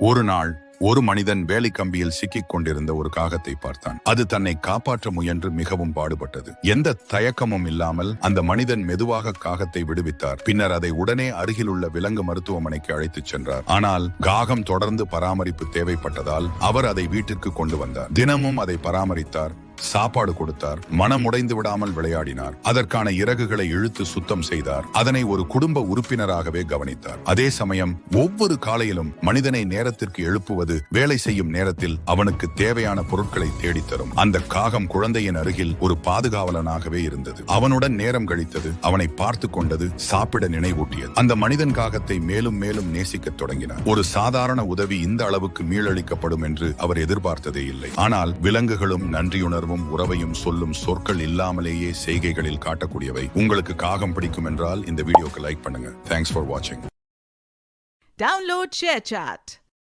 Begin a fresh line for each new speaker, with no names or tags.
ஒரு நாள் ஒரு மனிதன் வேலை கம்பியில் சிக்கிக் கொண்டிருந்த ஒரு காகத்தை பார்த்தான். அது தன்னை காப்பாற்ற முயன்று மிகவும் பாடுபட்டது. எந்த தயக்கமும் இல்லாமல் அந்த மனிதன் மெதுவாக காகத்தை விடுவித்தார். பின்னர் அதை உடனே அருகிலுள்ள விலங்கு மருத்துவமனைக்கு அழைத்துச் சென்றார். ஆனால் காகம் தொடர்ந்து பராமரிப்பு தேவைப்பட்டதால் அவர் அதை வீட்டிற்கு கொண்டு வந்தார். தினமும் அதை பராமரித்தார், சாப்பாடு கொடுத்தார், மனமுடைந்து விடாமல் விளையாடினார். அதற்கான இறகுகளை இழுத்து சுத்தம் செய்தார். அதனை ஒரு குடும்ப உறுப்பினராகவே கவனித்தார். அதே சமயம் ஒவ்வொரு காலையிலும் மனிதனை நேரத்திற்கு எழுப்புவது, வேலை செய்யும் நேரத்தில் அவனுக்கு தேவையான பொருட்களை தேடித்தரும். அந்த காகம் குழந்தையின் அருகில் ஒரு பாதுகாவலனாகவே இருந்தது. அவனுடன் நேரம் கழித்தது, அவனை பார்த்து கொண்டது, சாப்பிட நினைவூட்டியது. அந்த மனிதன் காகத்தை மேலும் மேலும் நேசிக்கத் தொடங்கினார். ஒரு சாதாரண உதவி இந்த அளவுக்கு மீளளிக்கப்படும் என்று அவர் எதிர்பார்த்ததே இல்லை. ஆனால் விலங்குகளும் நன்றியுணர்வு உறவையும் சொல்லும் சொற்கள் இல்லாமலேயே செய்கைகளில் காட்டக்கூடியவை. உங்களுக்கு காகம் பிடிக்கும் என்றால் இந்த வீடியோக்கு லைக் பண்ணுங்க. தேங்க்ஸ் ஃபார் வாட்சிங்.
Download ShareChat.